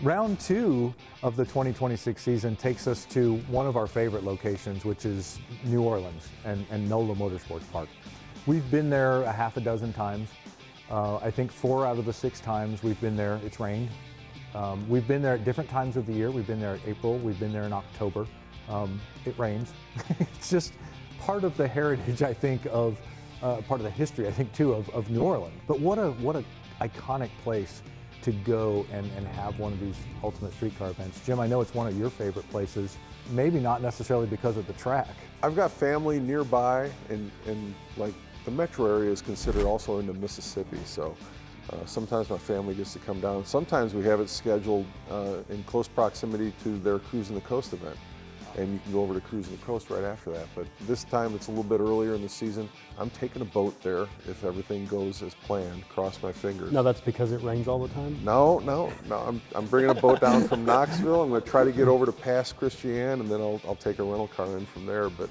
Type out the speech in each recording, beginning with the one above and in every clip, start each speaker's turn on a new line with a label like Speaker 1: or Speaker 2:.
Speaker 1: Round 2 of the 2026 season takes us to one of our favorite locations, which is New Orleans and NOLA Motorsports Park. We've been there a half a dozen times. I think 4 out of the 6 times we've been there, it's rained. We've been there at different times of the year. We've been there in April, we've been there in October. It rains. It's just part of the heritage, I think, of part of the history, I think, too, of New Orleans. But what a iconic place to go and have one of these ultimate streetcar events. Jim, I know it's one of your favorite places, maybe not necessarily because of the track.
Speaker 2: I've got family nearby, and like the metro area is considered also into Mississippi, so sometimes my family gets to come down. Sometimes we have it scheduled in close proximity to their Cruising the Coast event, and you can go over to Cruising the Coast right after that. But this time it's a little bit earlier in the season. I'm taking a boat there if everything goes as planned. Cross my fingers.
Speaker 3: No, that's because it rains all the time?
Speaker 2: No. I'm bringing a boat down from Knoxville. I'm going to try to get over to Pass Christian, and then I'll take a rental car in from there. But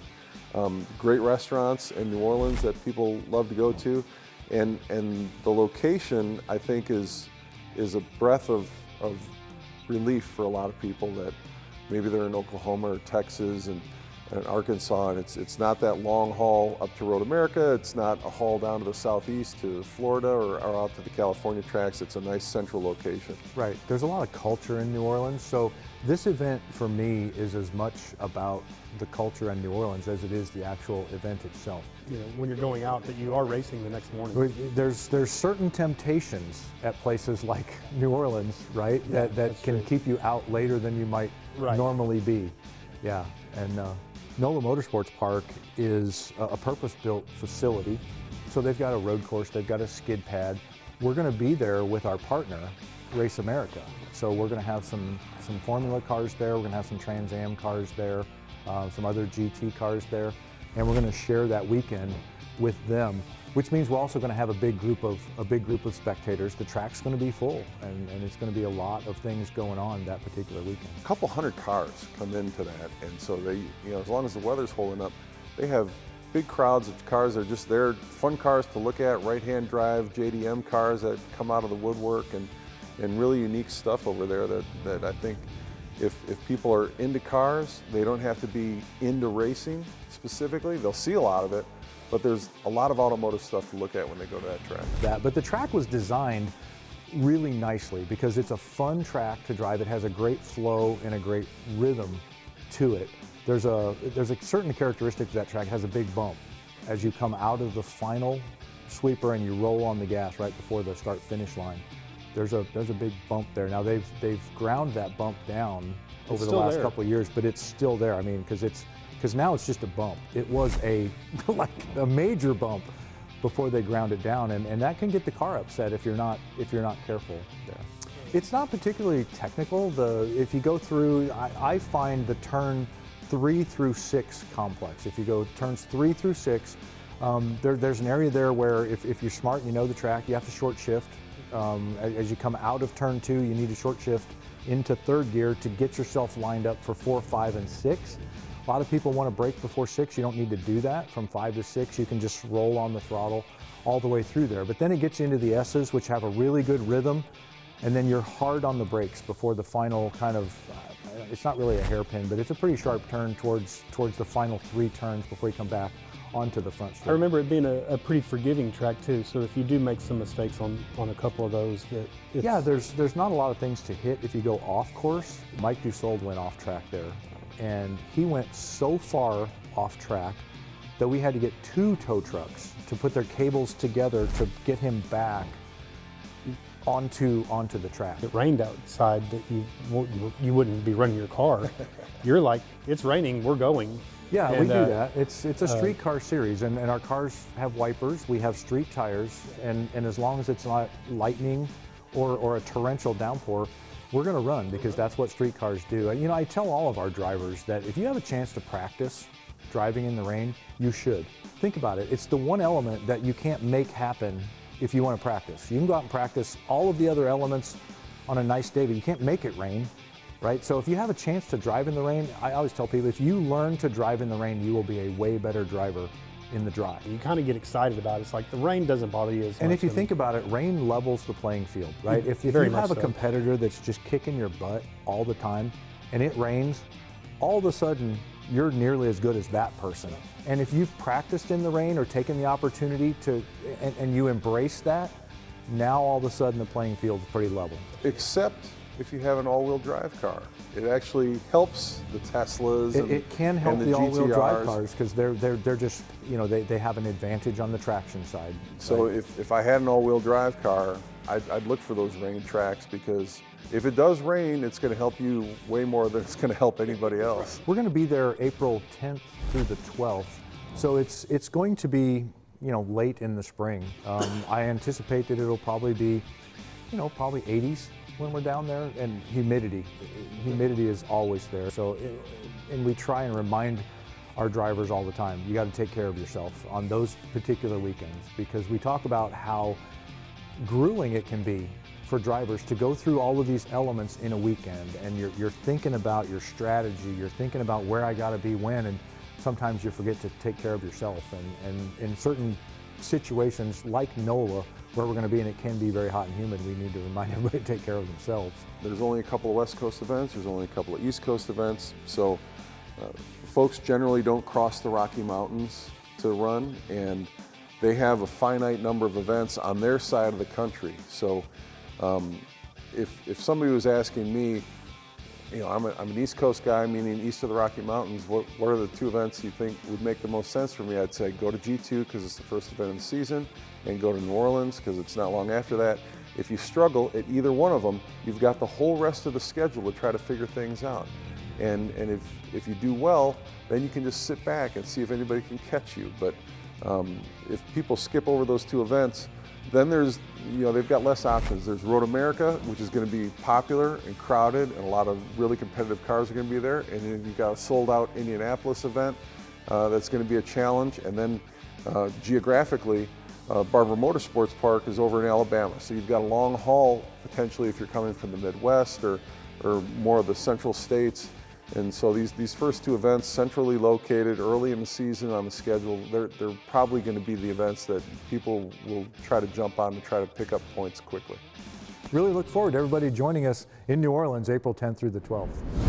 Speaker 2: great restaurants in New Orleans that people love to go to, and the location, I think, is a breath of relief for a lot of people that maybe they're in Oklahoma or Texas and Arkansas, and it's not that long haul up to Road America. It's not a haul down to the southeast to Florida or out to the California tracks. It's a nice central location.
Speaker 1: Right. There's a lot of culture in New Orleans, so this event for me is as much about the culture in New Orleans as it is the actual event itself.
Speaker 3: You know, when you're going out, that you are racing the next morning.
Speaker 1: There's certain temptations at places like New Orleans, right?
Speaker 3: Yeah,
Speaker 1: that can keep you out later than you might normally be. Yeah, and NOLA Motorsports Park is a purpose-built facility. So they've got a road course, they've got a skid pad. We're going to be there with our partner, Race America. So we're going to have some Formula cars there, we're going to have some Trans Am cars there, some other GT cars there, and we're going to share that weekend with them, which means we're also going to have a big group of spectators. The track's going to be full, and it's going to be a lot of things going on that particular weekend.
Speaker 2: A couple hundred cars come into that, and so they, as long as the weather's holding up, they have big crowds of cars that are just there, fun cars to look at, right-hand drive JDM cars that come out of the woodwork, and really unique stuff over there that I think if people are into cars, they don't have to be into racing specifically. They'll see a lot of it, but there's a lot of automotive stuff to look at when they go to that track.
Speaker 1: But the track was designed really nicely because it's a fun track to drive. It has a great flow and a great rhythm to it. There's a certain characteristic to that track. It has a big bump. As you come out of the final sweeper and you roll on the gas right before the start-finish line, there's a big bump there. Now they've ground that bump down over the last couple of years, but it's still there. I mean, because now it's just a bump. It was like a major bump before they ground it down, and that can get the car upset if you're not careful there. It's not particularly technical. If you go through, I find the turn 3 through 6 complex. If you go turns 3 through 6, there's an area there where if you're smart and you know the track, you have to short shift. As you come out of turn 2, you need to short shift into 3rd gear to get yourself lined up for 4, 5, and 6. A lot of people want to brake before 6. You don't need to do that. From 5 to 6, you can just roll on the throttle all the way through there. But then it gets you into the S's, which have a really good rhythm, and then you're hard on the brakes before the final kind of, it's not really a hairpin, but it's a pretty sharp turn towards the final 3 turns before you come back onto the front straight.
Speaker 3: I remember it being a pretty forgiving track too, so if you do make some mistakes on a couple of those,
Speaker 1: yeah, there's not a lot of things to hit if you go off course. Mike Dussault went off track there, and he went so far off track that we had to get 2 tow trucks to put their cables together to get him back onto the track.
Speaker 3: It rained outside that you wouldn't be running your car. You're like, it's raining, we're going.
Speaker 1: Yeah, we do that. It's a street car series, and our cars have wipers. We have street tires, and as long as it's not lightning or a torrential downpour, we're going to run because that's what street cars do. And, I tell all of our drivers that if you have a chance to practice driving in the rain, you should. Think about it. It's the one element that you can't make happen if you want to practice. You can go out and practice all of the other elements on a nice day, but you can't make it rain. Right? So if you have a chance to drive in the rain, I always tell people, if you learn to drive in the rain, you will be a way better driver in the dry.
Speaker 3: You kind of get excited about it. It's like the rain doesn't bother you as much.
Speaker 1: And if you think about it, rain levels the playing field, right? If you
Speaker 3: Very
Speaker 1: have a
Speaker 3: much so.
Speaker 1: competitor that's just kicking your butt all the time and it rains, all of a sudden you're nearly as good as that person. And if you've practiced in the rain or taken the opportunity to, and you embrace that, now all of a sudden the playing field is pretty level.
Speaker 2: Except if you have an all-wheel drive car. It actually helps the Teslas
Speaker 1: It can help
Speaker 2: and
Speaker 1: the all-wheel drive
Speaker 2: GTRs.
Speaker 1: cars because they're just, you know, they have an advantage on the traction side.
Speaker 2: So if I had an all-wheel drive car, I'd look for those rain tracks, because if it does rain, it's going to help you way more than it's going to help anybody else.
Speaker 1: We're going to be there April 10th through the 12th, so it's going to be, you know, late in the spring. I anticipate that it'll probably be, you know, probably 80s when we're down there, and humidity is always there. So, and we try and remind our drivers all the time, you got to take care of yourself on those particular weekends, because we talk about how grueling it can be for drivers to go through all of these elements in a weekend, and you're thinking about your strategy, you're thinking about where I got to be when, and sometimes you forget to take care of yourself. And in certain situations like NOLA, where we're going to be and it can be very hot and humid, we need to remind everybody to take care of themselves.
Speaker 2: There's only a couple of West Coast events, there's only a couple of East Coast events, so folks generally don't cross the Rocky Mountains to run, and they have a finite number of events on their side of the country. So if somebody was asking me, you know, I'm an East Coast guy, meaning east of the Rocky Mountains, what are the two events you think would make the most sense for me? I'd say go to G2 because it's the first event of the season, and go to New Orleans because it's not long after that. If you struggle at either one of them, you've got the whole rest of the schedule to try to figure things out. And if you do well, then you can just sit back and see if anybody can catch you. But if people skip over those two events, then there's, you know, they've got less options. There's Road America, which is going to be popular and crowded, and a lot of really competitive cars are going to be there. And then you've got a sold-out Indianapolis event that's going to be a challenge. And then geographically, NOLA Motorsports Park is over in Alabama. So you've got a long haul potentially if you're coming from the Midwest or more of the central states. And so these first two events, centrally located early in the season on the schedule, they're probably going to be the events that people will try to jump on to try to pick up points quickly.
Speaker 1: Really look forward to everybody joining us in New Orleans, April 10th through the 12th.